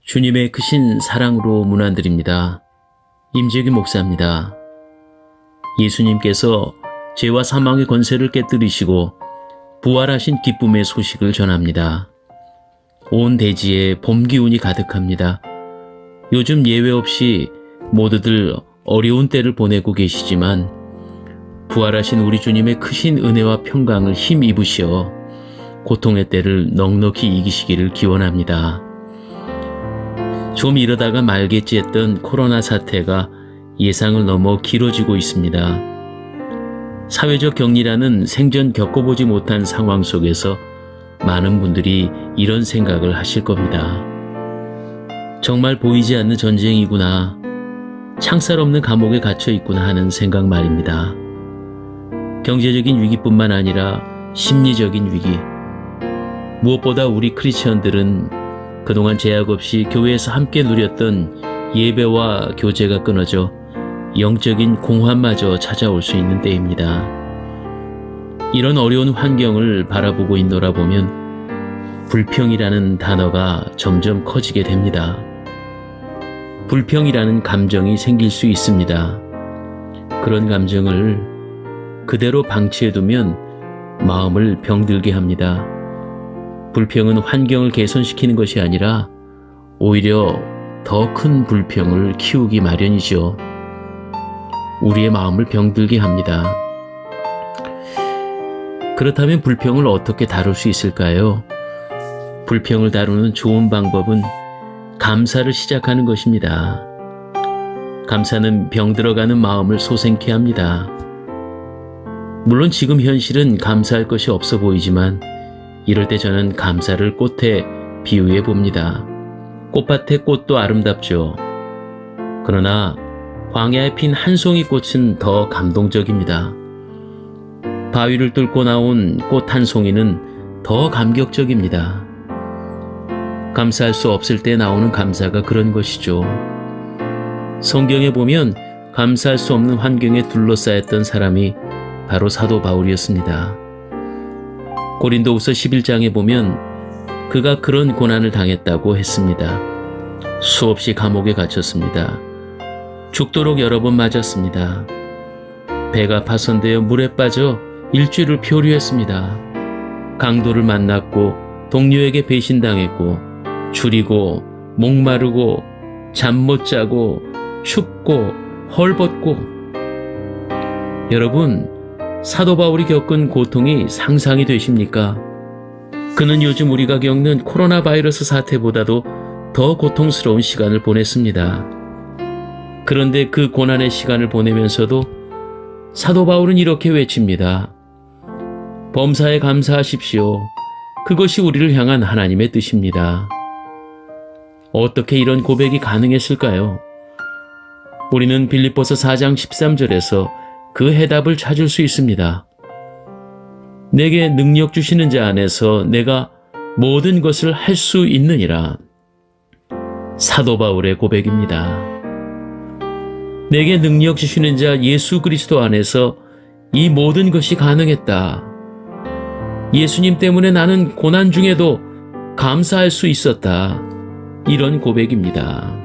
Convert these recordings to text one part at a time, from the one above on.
주님의 크신 사랑으로 문안드립니다. 임재규 목사입니다. 예수님께서 죄와 사망의 권세를 깨뜨리시고 부활하신 기쁨의 소식을 전합니다. 온 대지에 봄 기운이 가득합니다. 요즘 예외 없이 모두들 어려운 때를 보내고 계시지만 부활하신 우리 주님의 크신 은혜와 평강을 힘입으시어 고통의 때를 넉넉히 이기시기를 기원합니다. 좀 이러다가 말겠지 했던 코로나 사태가 예상을 넘어 길어지고 있습니다. 사회적 격리라는 생전 겪어보지 못한 상황 속에서 많은 분들이 이런 생각을 하실 겁니다. 정말 보이지 않는 전쟁이구나, 창살 없는 감옥에 갇혀 있구나 하는 생각 말입니다. 경제적인 위기뿐만 아니라 심리적인 위기, 무엇보다 우리 크리스천들은 그동안 제약 없이 교회에서 함께 누렸던 예배와 교제가 끊어져 영적인 공환마저 찾아올 수 있는 때입니다. 이런 어려운 환경을 바라보고 있노라 보면 불평이라는 단어가 점점 커지게 됩니다. 불평이라는 감정이 생길 수 있습니다. 그런 감정을 그대로 방치해두면 마음을 병들게 합니다. 불평은 환경을 개선시키는 것이 아니라 오히려 더 큰 불평을 키우기 마련이죠. 우리의 마음을 병들게 합니다. 그렇다면 불평을 어떻게 다룰 수 있을까요? 불평을 다루는 좋은 방법은 감사를 시작하는 것입니다. 감사는 병들어가는 마음을 소생케 합니다. 물론 지금 현실은 감사할 것이 없어 보이지만 이럴 때 저는 감사를 꽃에 비유해 봅니다. 꽃밭의 꽃도 아름답죠. 그러나 광야에 핀 한 송이 꽃은 더 감동적입니다. 바위를 뚫고 나온 꽃 한 송이는 더 감격적입니다. 감사할 수 없을 때 나오는 감사가 그런 것이죠. 성경에 보면 감사할 수 없는 환경에 둘러싸였던 사람이 바로 사도 바울이었습니다. 고린도후서 11장에 보면 그가 그런 고난을 당했다고 했습니다. 수없이 감옥에 갇혔습니다. 죽도록 여러 번 맞았습니다. 배가 파손되어 물에 빠져 일주일을 표류했습니다. 강도를 만났고 동료에게 배신당했고 줄이고 목마르고 잠 못 자고 춥고 헐벗고. 여러분, 사도 바울이 겪은 고통이 상상이 되십니까? 그는 요즘 우리가 겪는 코로나 바이러스 사태보다도 더 고통스러운 시간을 보냈습니다. 그런데 그 고난의 시간을 보내면서도 사도 바울은 이렇게 외칩니다. 범사에 감사하십시오. 그것이 우리를 향한 하나님의 뜻입니다. 어떻게 이런 고백이 가능했을까요? 우리는 빌립보서 4장 13절에서 그 해답을 찾을 수 있습니다. 내게 능력 주시는 자 안에서 내가 모든 것을 할 수 있느니라. 사도 바울의 고백입니다. 내게 능력 주시는 자 예수 그리스도 안에서 이 모든 것이 가능했다. 예수님 때문에 나는 고난 중에도 감사할 수 있었다. 이런 고백입니다.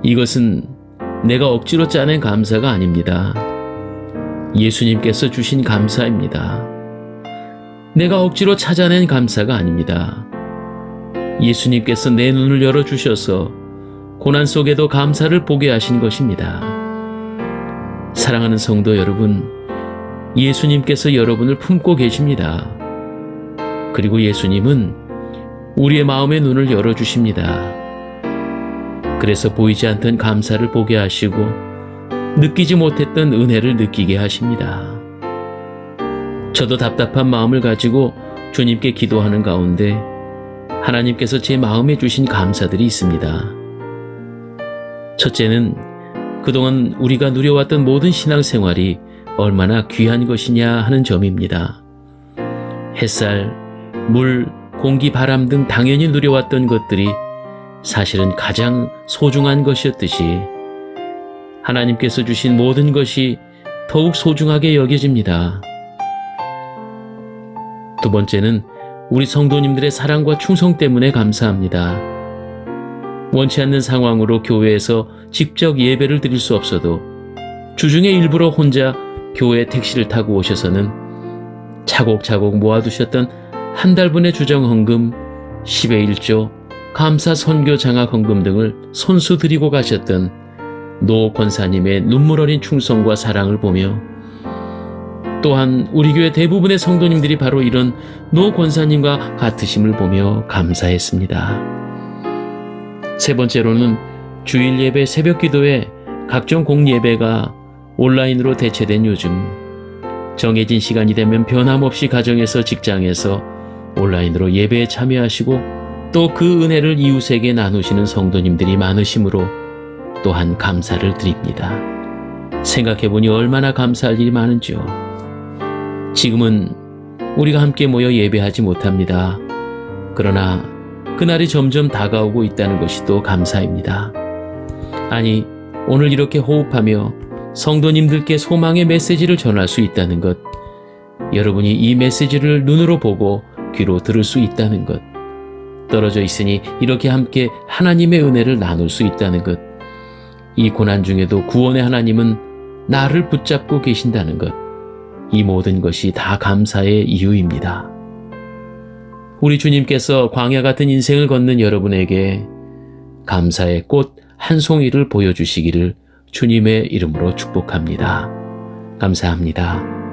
이것은 내가 억지로 짜낸 감사가 아닙니다. 예수님께서 주신 감사입니다. 내가 억지로 찾아낸 감사가 아닙니다. 예수님께서 내 눈을 열어주셔서 고난 속에도 감사를 보게 하신 것입니다. 사랑하는 성도 여러분, 예수님께서 여러분을 품고 계십니다. 그리고 예수님은 우리의 마음의 눈을 열어주십니다. 그래서 보이지 않던 감사를 보게 하시고 느끼지 못했던 은혜를 느끼게 하십니다. 저도 답답한 마음을 가지고 주님께 기도하는 가운데 하나님께서 제 마음에 주신 감사들이 있습니다. 첫째는 그동안 우리가 누려왔던 모든 신앙생활이 얼마나 귀한 것이냐 하는 점입니다. 햇살, 물, 공기, 바람 등 당연히 누려왔던 것들이 사실은 가장 소중한 것이었듯이 하나님께서 주신 모든 것이 더욱 소중하게 여겨집니다. 두 번째는 우리 성도님들의 사랑과 충성 때문에 감사합니다. 원치 않는 상황으로 교회에서 직접 예배를 드릴 수 없어도 주중에 일부러 혼자 교회 택시를 타고 오셔서는 차곡차곡 모아두셨던 한 달분의 주정헌금, 10의 1조, 감사 선교 장학 헌금 등을 손수 드리고 가셨던 노 권사님의 눈물 어린 충성과 사랑을 보며, 또한 우리 교회 대부분의 성도님들이 바로 이런 노 권사님과 같으심을 보며 감사했습니다. 세 번째로는 주일 예배, 새벽 기도회, 각종 공예배가 온라인으로 대체된 요즘, 정해진 시간이 되면 변함없이 가정에서 직장에서 온라인으로 예배에 참여하시고 또 그 은혜를 이웃에게 나누시는 성도님들이 많으시므로 또한 감사를 드립니다. 생각해보니 얼마나 감사할 일이 많은지요. 지금은 우리가 함께 모여 예배하지 못합니다. 그러나 그날이 점점 다가오고 있다는 것이 또 감사입니다. 아니, 오늘 이렇게 호흡하며 성도님들께 소망의 메시지를 전할 수 있다는 것, 여러분이 이 메시지를 눈으로 보고 귀로 들을 수 있다는 것, 떨어져 있으니 이렇게 함께 하나님의 은혜를 나눌 수 있다는 것, 이 고난 중에도 구원의 하나님은 나를 붙잡고 계신다는 것, 이 모든 것이 다 감사의 이유입니다. 우리 주님께서 광야 같은 인생을 걷는 여러분에게 감사의 꽃 한 송이를 보여주시기를 주님의 이름으로 축복합니다. 감사합니다.